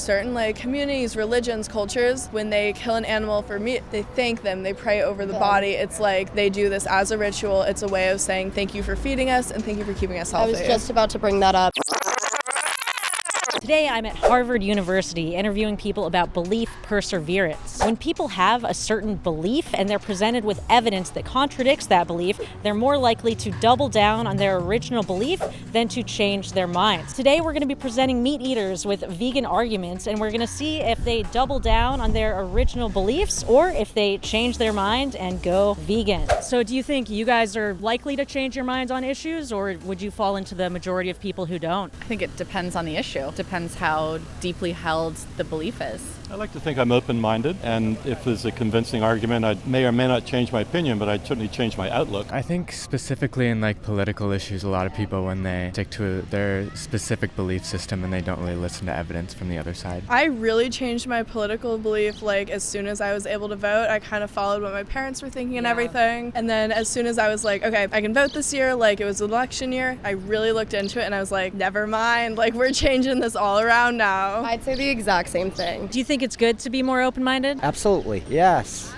certain like communities, religions, cultures, when they kill an animal for meat, they thank them, they pray over the body. It's like they do this as a ritual. It's a way of saying thank you for feeding us and thank you for keeping us healthy. I was just about to bring that up. Today I'm at Harvard University interviewing people about belief perseverance. When people have a certain belief and they're presented with evidence that contradicts that belief, they're more likely to double down on their original belief than to change their minds. Today we're going to be presenting meat eaters with vegan arguments, and we're going to see if they double down on their original beliefs or if they change their mind and go vegan. So do you think you guys are likely to change your minds on issues, or would you fall into the majority of people who don't? I think it depends on the issue. Depends how deeply held the belief is. I like to think I'm open-minded, and if there's a convincing argument, I may or may not change my opinion, but I'd certainly change my outlook. I think specifically in like political issues, a lot of people, when they stick to their specific belief system and they don't really listen to evidence from the other side. I really changed my political belief like as soon as I was able to vote. I kind of followed what my parents were thinking and everything. And then as soon as I was like, okay, I can vote this year, like it was an election year, I really looked into it and I was like, never mind, like we're changing this all around now. I'd say the exact same thing. Do you think it's good to be more open-minded? Absolutely. Yes.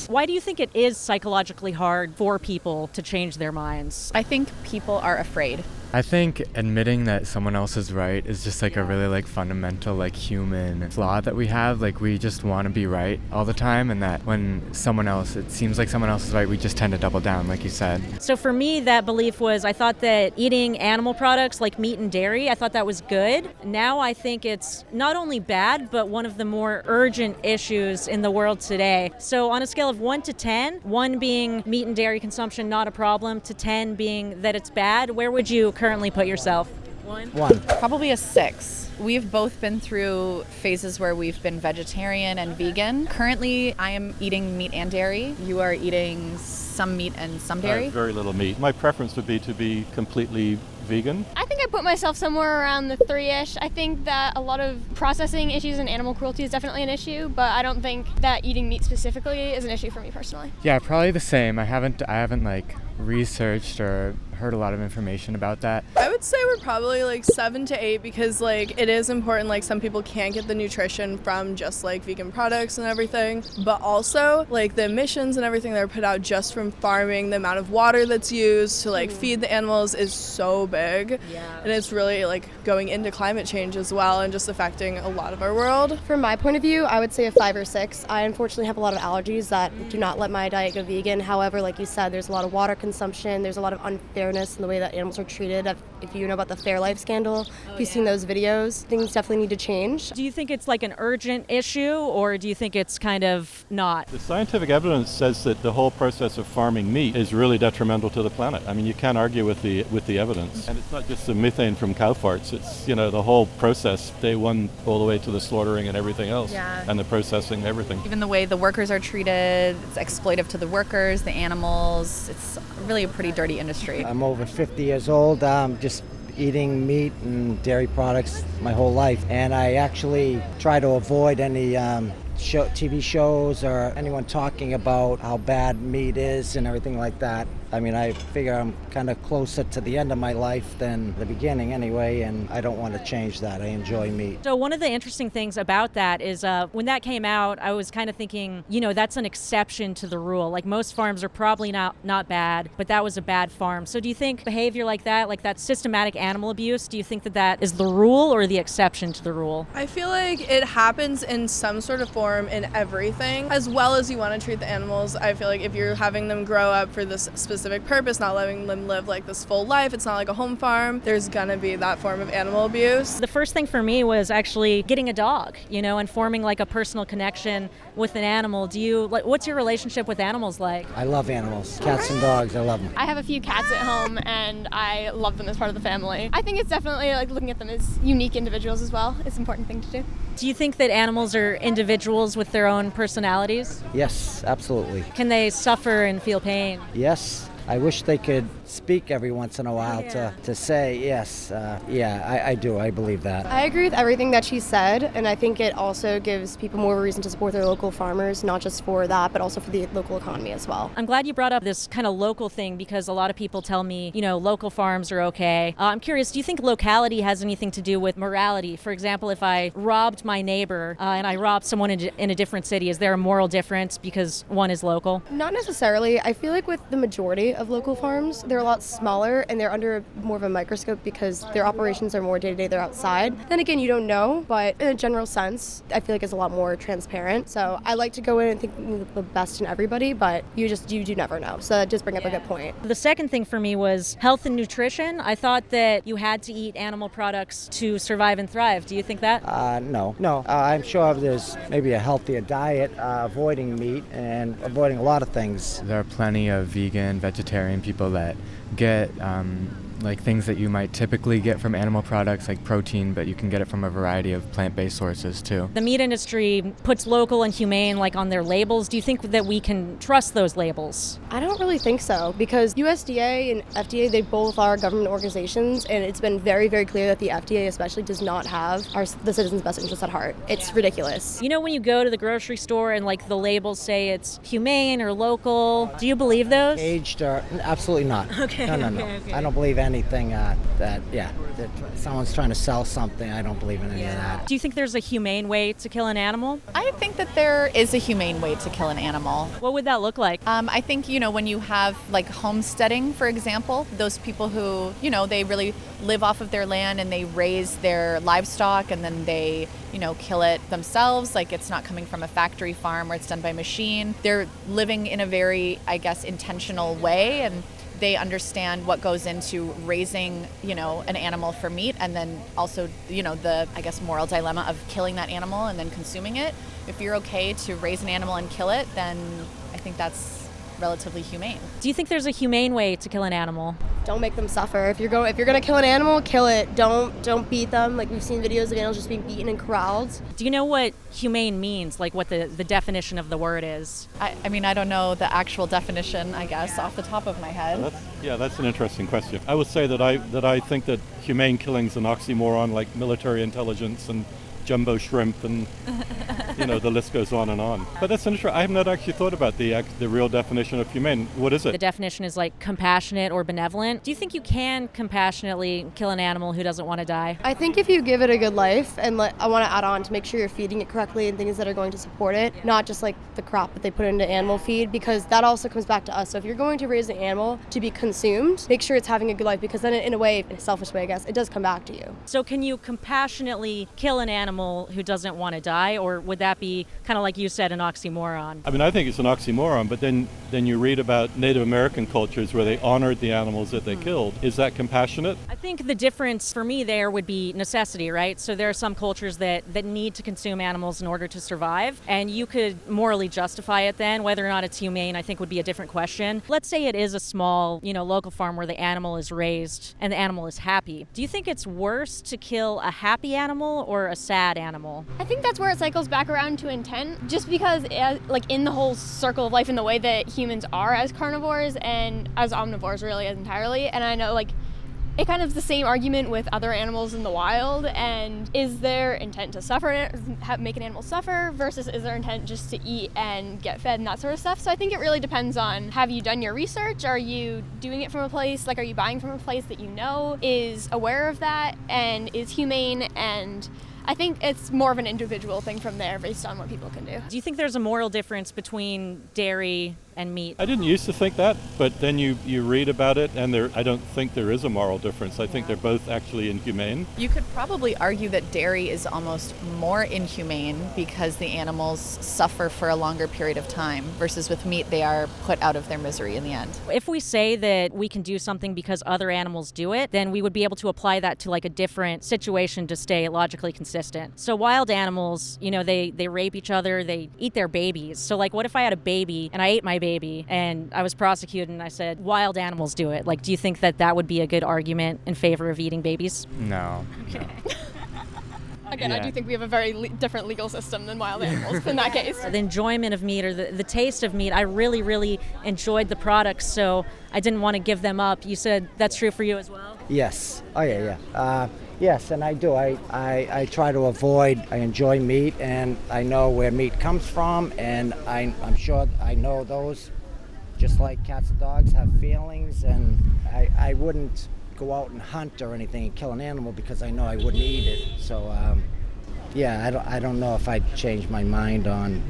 Why do you think it is psychologically hard for people to change their minds? I think people are afraid. I think admitting that someone else is right is just like a really like fundamental like human flaw that we have. Like we just want to be right all the time, and that when it seems like someone else is right, we just tend to double down, like you said. So for me, that belief was, I thought that eating animal products like meat and dairy, I thought that was good. Now I think it's not only bad, but one of the more urgent issues in the world today. So on a scale of 1 to 10, 1 being meat and dairy consumption not a problem, to 10 being that it's bad, where would you currently put yourself? 1? Probably a 6. We've both been through phases where we've been vegetarian and vegan. Currently, I am eating meat and dairy. You are eating some meat and some dairy? Very little meat. My preference would be to be completely vegan. I think I put myself somewhere around the 3-ish. I think that a lot of processing issues and animal cruelty is definitely an issue, but I don't think that eating meat specifically is an issue for me personally. Yeah, probably the same. I haven't like researched or heard a lot of information about that. I would say we're probably like 7 to 8 because like it is important. Like some people can't get the nutrition from just like vegan products and everything, but also like the emissions and everything that are put out just from farming, the amount of water that's used to like feed the animals is so big. And it's really like going into climate change as well and just affecting a lot of our world. From my point of view, I would say a 5 or 6. I unfortunately have a lot of allergies that do not let my diet go vegan. However, like you said, there's a lot of water consumption, there's a lot of unfairness in the way that animals are treated. If you know about the Fairlife scandal, if you've seen those videos, things definitely need to change. Do you think it's like an urgent issue, or do you think it's kind of not? The scientific evidence says that the whole process of farming meat is really detrimental to the planet. I mean, you can't argue with the evidence. And it's not just the methane from cow farts. It's, the whole process, day one all the way to the slaughtering and everything else. And the processing and everything. Even the way the workers are treated, it's exploitive to the workers, the animals. It's really a pretty dirty industry. I'm over 50 years old, just eating meat and dairy products my whole life. And I actually try to avoid any TV shows or anyone talking about how bad meat is and everything like that. I mean, I figure I'm kind of closer to the end of my life than the beginning anyway, and I don't want to change that. I enjoy meat. So one of the interesting things about that is when that came out, I was kind of thinking, that's an exception to the rule. Like most farms are probably not bad, but that was a bad farm. So do you think behavior like that systematic animal abuse, do you think that is the rule or the exception to the rule? I feel like it happens in some sort of form in everything, as well as you want to treat the animals. I feel like if you're having them grow up for this specific purpose, not letting them live like this full life, it's not like a home farm, there's gonna be that form of animal abuse. The first thing for me was actually getting a dog, and forming like a personal connection with an animal. What's your relationship with animals like? I love animals, cats and dogs, I love them. I have a few cats at home and I love them as part of the family. I think it's definitely like looking at them as unique individuals as well. It's an important thing to do. Do you think that animals are individuals with their own personalities? Yes, absolutely. Can they suffer and feel pain? Yes, I wish they could speak every once in a while to say, yes, I do. I believe that. I agree with everything that she said, and I think it also gives people more reason to support their local farmers, not just for that, but also for the local economy as well. I'm glad you brought up this kind of local thing because a lot of people tell me, local farms are okay. I'm curious, do you think locality has anything to do with morality? For example, if I robbed my neighbor and I robbed someone in a different city, is there a moral difference because one is local? Not necessarily. I feel like with the majority of local farms, they're a lot smaller and they're under more of a microscope because their operations are more day-to-day, they're outside. Then again, you don't know, but in a general sense, I feel like it's a lot more transparent. So I like to go in and think the best in everybody, but you do never know. So that does bring up a good point. The second thing for me was health and nutrition. I thought that you had to eat animal products to survive and thrive. Do you think that? No. I'm sure there's maybe a healthier diet, avoiding meat and avoiding a lot of things. There are plenty of vegan, vegetarian people that get like things that you might typically get from animal products like protein, but you can get it from a variety of plant-based sources too. The meat industry puts local and humane on their labels. Do you think that we can trust those labels? I don't really think so because USDA and FDA, they both are government organizations, and it's been very, very clear that the FDA especially does not have the citizens' best interests at heart. It's ridiculous. When you go to the grocery store and the labels say it's humane or local, do you believe those? Aged or absolutely not. Okay. No. Okay. I don't believe anything that someone's trying to sell something. I don't believe in any of that. Do you think there's a humane way to kill an animal? I think that there is a humane way to kill an animal. What would that look like? I think, when you have homesteading, for example, those people who, they really live off of their land and they raise their livestock and then they, kill it themselves. It's not coming from a factory farm where it's done by machine. They're living in a very, intentional way, and they understand what goes into raising, an animal for meat, and then also, the, moral dilemma of killing that animal and then consuming it. If you're okay to raise an animal and kill it, then I think that's relatively humane. Do you think there's a humane way to kill an animal? Don't make them suffer. If you're gonna kill an animal, kill it. Don't beat them. We've seen videos of animals just being beaten and corralled. Do you know what humane means? What the definition of the word is? I don't know the actual definition, off the top of my head. That's an interesting question. I would say that I think that humane killing's an oxymoron, like military intelligence and jumbo shrimp and the list goes on and on. But that's interesting. I have not actually thought about the real definition of humane. What is it? The definition is compassionate or benevolent. Do you think you can compassionately kill an animal who doesn't want to die? I think if you give it a good life, and I want to add on to make sure you're feeding it correctly and things that are going to support it, not just the crop that they put into animal feed, because that also comes back to us. So if you're going to raise an animal to be consumed, make sure it's having a good life, because then in a way, in a selfish way, it does come back to you. So can you compassionately kill an animal who doesn't want to die, or would that be kind of like you said, an oxymoron? I think it's an oxymoron, but then you read about Native American cultures where they honored the animals that they killed. Is that compassionate? I think the difference for me there would be necessity, right? So there are some cultures that need to consume animals in order to survive, and you could morally justify it then. Whether or not it's humane, I think, would be a different question. Let's say it is a small, local farm where the animal is raised and the animal is happy. Do you think it's worse to kill a happy animal or a sad animal? I think that's where it cycles back around to intent, just because in the whole circle of life, in the way that humans are as carnivores and as omnivores really entirely, and I know it kind of is the same argument with other animals in the wild, and is there intent to suffer, make an animal suffer, versus is there intent just to eat and get fed and that sort of stuff? So I think it really depends on, have you done your research? Are you doing it from a place, are you buying from a place that is aware of that and is humane? And I think it's more of an individual thing from there based on what people can do. Do you think there's a moral difference between dairy and meat? I didn't used to think that, but then you read about it, and I don't think there is a moral difference. I think they're both actually inhumane. You could probably argue that dairy is almost more inhumane because the animals suffer for a longer period of time, versus with meat, they are put out of their misery in the end. If we say that we can do something because other animals do it, then we would be able to apply that to a different situation to stay logically consistent. So wild animals, they rape each other, they eat their babies. So what if I had a baby and I ate my baby and I was prosecuted and I said, wild animals do it? Do you think that would be a good argument in favor of eating babies? No. Okay. No. Again, I Yeah. do think we have a very different legal system than wild animals in that case. The enjoyment of meat or the taste of meat, I really, really enjoyed the products, so I didn't want to give them up. You said that's true for you as well? Yes. Oh, yeah. Yes, and I do. I try to avoid, I enjoy meat, and I know where meat comes from, and I'm sure I know those, just like cats and dogs, have feelings, and I wouldn't go out and hunt or anything and kill an animal because I know I wouldn't eat it. So, yeah, I don't know if I'd change my mind on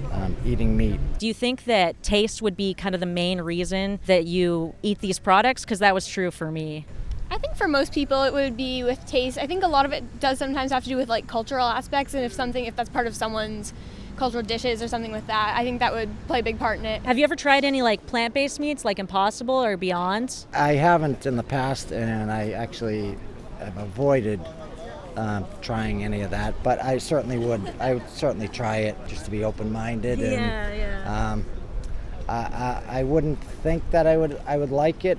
eating meat. Do you think that taste would be kind of the main reason that you eat these products? Because that was true for me. I think for most people it would be with taste. I think a lot of it does sometimes have to do with like cultural aspects, and if that's part of someone's cultural dishes or something with that, I think that would play a big part in it. Have you ever tried any like plant-based meats like Impossible or Beyond? I haven't in the past, and I actually have avoided trying any of that, but I certainly would. I would certainly try it just to be open-minded. And, I wouldn't think that I would like it,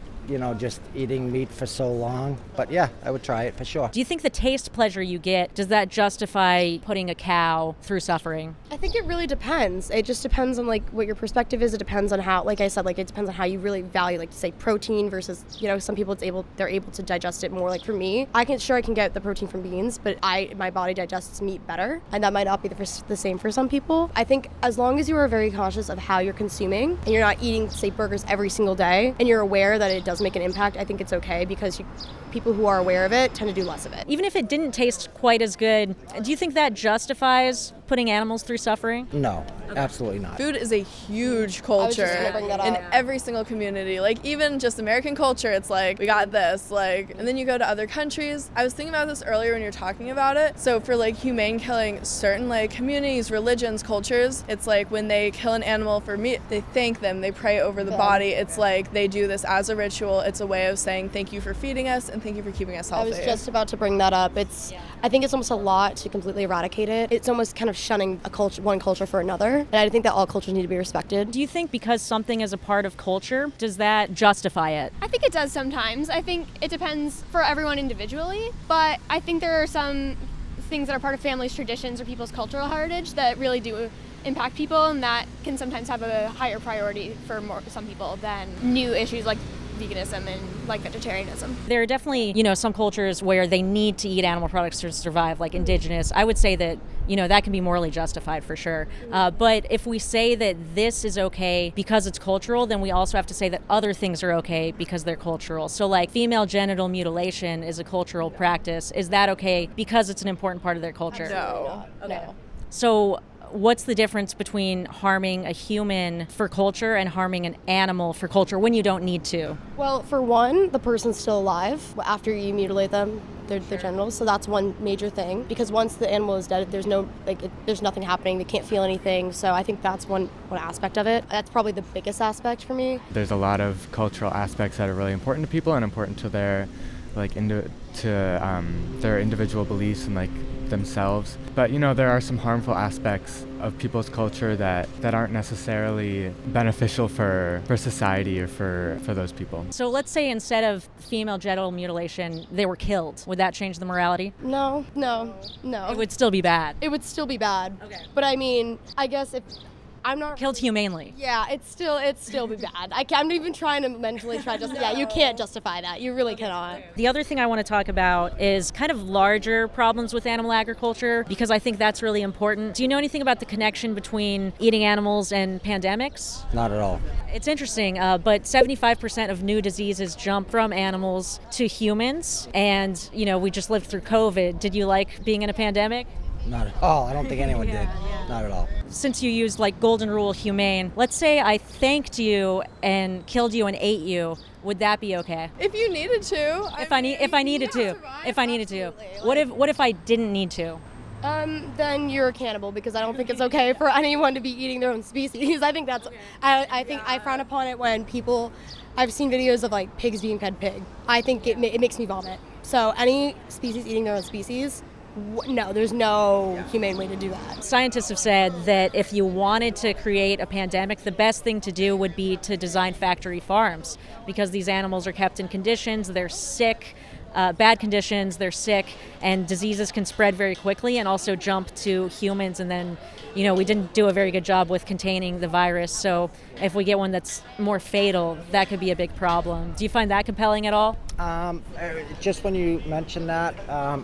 just eating meat for so long. But yeah, I would try it for sure. Do you think the taste pleasure you get, does that justify putting a cow through suffering? I think it really depends. It just depends on like what your perspective is. It depends on how, like I said, like it depends on how you really value, like say protein versus, some people they're able to digest it more. Like for me, I can get the protein from beans, but my body digests meat better, and that might not be the same for some people. I think as long as you are very conscious of how you're consuming and you're not eating say burgers every single day, and you're aware that it does make an impact, I think it's okay, because people who are aware of it tend to do less of it. Even if it didn't taste quite as good, do you think that justifies putting animals through suffering? No, absolutely not. Food is a huge I was culture just gonna bring that in up. every single community. Like even just American culture, it's like we got this. Like, and then you go to other countries. I was thinking about this earlier when you were talking about it. So for like humane killing, certain like communities, religions, cultures, it's like when they kill an animal for meat, they thank them, they pray over the body. It's like they do this as a ritual. It's a way of saying thank you for feeding us and thank you for keeping us healthy. I was just about to bring that up. I think it's almost a lot to completely eradicate it. It's almost kind of shunning one culture for another, and I think that all cultures need to be respected. Do you think because something is a part of culture, does that justify it? I think it does sometimes. I think it depends for everyone individually, but I think there are some things that are part of families' traditions or people's cultural heritage that really do impact people, and that can sometimes have a higher priority for some people than new issues like veganism and like vegetarianism. There are definitely, some cultures where they need to eat animal products to survive, like indigenous. I would say that, that can be morally justified for sure. But if we say that this is okay because it's cultural, then we also have to say that other things are okay because they're cultural. So like female genital mutilation is a cultural practice. Is that okay because it's an important part of their culture? No. No. So what's the difference between harming a human for culture and harming an animal for culture when you don't need to? Well, for one, the person's still alive after you mutilate them, their genitals. So that's one major thing, because once the animal is dead, there's nothing happening. They can't feel anything. So I think that's one aspect of it. That's probably the biggest aspect for me. There's a lot of cultural aspects that are really important to people and important to their their individual beliefs and themselves. But there are some harmful aspects of people's culture that aren't necessarily beneficial for society or for those people. So let's say instead of female genital mutilation, they were killed. Would that change the morality? No. It would still be bad. It would still be bad. Okay. But I mean, I guess if I'm not Killed humanely. Yeah, it'd still be bad. I'm even trying to mentally you can't justify that. You really cannot. The other thing I want to talk about is kind of larger problems with animal agriculture, because I think that's really important. Do you know anything about the connection between eating animals and pandemics? Not at all. It's interesting, but 75% of new diseases jump from animals to humans, and we just lived through COVID. Did you like being in a pandemic? Not at all. I don't think anyone did. Not at all. Since you used golden rule humane, let's say I thanked you and killed you and ate you, would that be okay? If you needed to. If I needed to. What if I didn't need to? Then you're a cannibal, because I don't think it's okay for anyone to be eating their own species. I think that's, I think I frown upon it when I've seen videos of pigs being fed pig. I think it makes me vomit. So any species eating their own species, no, there's no humane way to do that. Scientists have said that if you wanted to create a pandemic, the best thing to do would be to design factory farms, because these animals are kept in conditions, they're sick, bad conditions, they're sick, and diseases can spread very quickly and also jump to humans. And then, we didn't do a very good job with containing the virus. So if we get one that's more fatal, that could be a big problem. Do you find that compelling at all? Just when you mentioned that,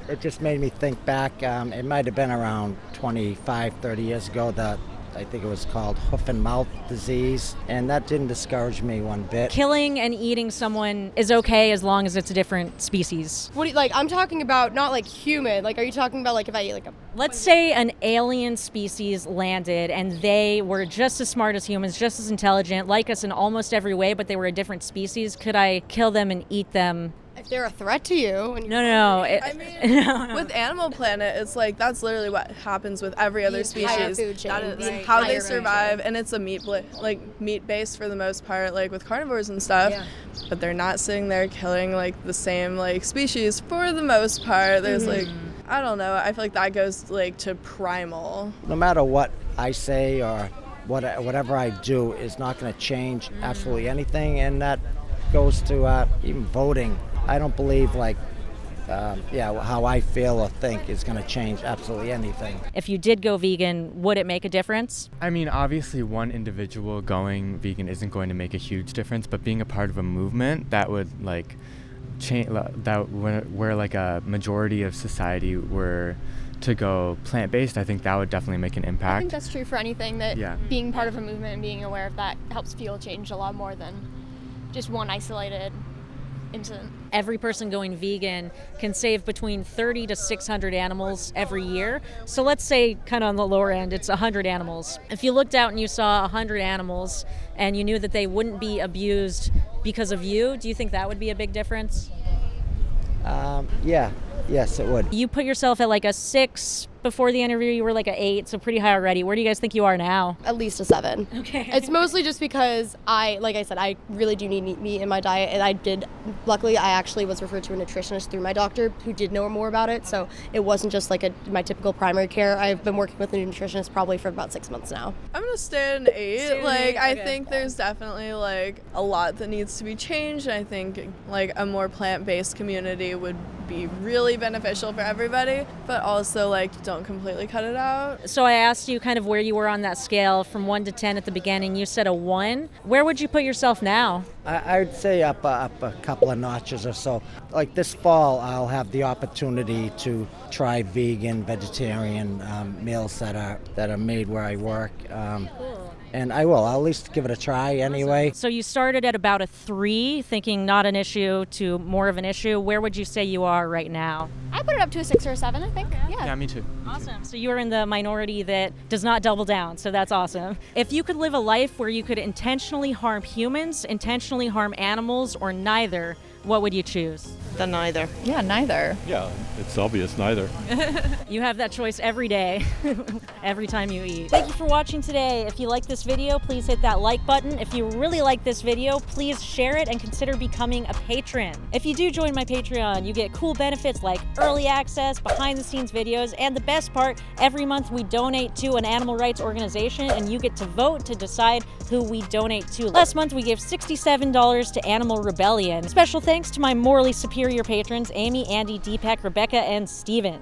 it just made me think back. It might have been around 25, 30 years ago that I think it was called hoof and mouth disease, and that didn't discourage me one bit. Killing and eating someone is okay as long as it's a different species. What do you, like? I'm talking about not like human. Like, are you talking about like if I eat like a? Let's say an alien species landed and they were just as smart as humans, just as intelligent, like us in almost every way, but they were a different species. Could I kill them and eat them? If they're a threat to you. And No. I mean, with Animal Planet, it's like that's literally what happens with every other entire species. food chain, That is the how they entire food survive, and it's a meat based for the most part, like with carnivores and stuff. Yeah. But they're not sitting there killing like the same like species for the most part. There's like, I don't know. I feel like that goes like to primal. No matter what I say or whatever I do is not going to change absolutely anything, and that goes to even voting. I don't believe how I feel or think is going to change absolutely anything. If you did go vegan, would it make a difference? I mean, obviously one individual going vegan isn't going to make a huge difference, but being a part of a movement that would like change, where like a majority of society were to go plant-based, I think that would definitely make an impact. I think that's true for anything, that Yeah. being part of a movement and being aware of that helps fuel change a lot more than just one isolated incident. Every person going vegan can save between 30 to 600 animals every year. So let's say kind of on the lower end, it's 100 animals. If you looked out and you saw 100 animals and you knew that they wouldn't be abused because of you, do you think that would be a big difference? Yes, it would. You put yourself at like a 6 before the interview, you were like a 8, so pretty high already. Where do you guys think you are now? At least a 7. Okay. It's mostly just because like I said, I really do need meat in my diet, and luckily I actually was referred to a nutritionist through my doctor who did know more about it, so it wasn't just like my typical primary care. I've been working with a nutritionist probably for about 6 months now. I'm gonna stay at an 8. I think there's definitely like a lot that needs to be changed. And I think like a more plant-based community would be really beneficial for everybody, but also like don't completely cut it out. So I asked you kind of where you were on that scale from 1 to 10 at the beginning. You said a 1. Where would you put yourself now? I would say up a couple of notches or so. Like this fall, I'll have the opportunity to try vegan, vegetarian meals that are made where I work. And I'll at least give it a try anyway. So you started at about a 3, thinking not an issue to more of an issue. Where would you say you are right now? I put it up to a 6 or a 7, I think. Yeah, me too. Awesome. So you are in the minority that does not double down, so that's awesome. If you could live a life where you could intentionally harm humans, intentionally harm animals, or neither, what would you choose? The neither. Yeah, neither. Yeah, it's obvious, neither. You have that choice every day, every time you eat. Thank you for watching today. If you like this video, please hit that like button. If you really like this video, please share it and consider becoming a patron. If you do join my Patreon, you get cool benefits like early access, behind the scenes videos, and the best part, every month we donate to an animal rights organization and you get to vote to decide who we donate to. Last month we gave $67 to Animal Rebellion. Special thanks to my morally superior patrons, Amy, Andy, Deepak, Rebecca, and Steven.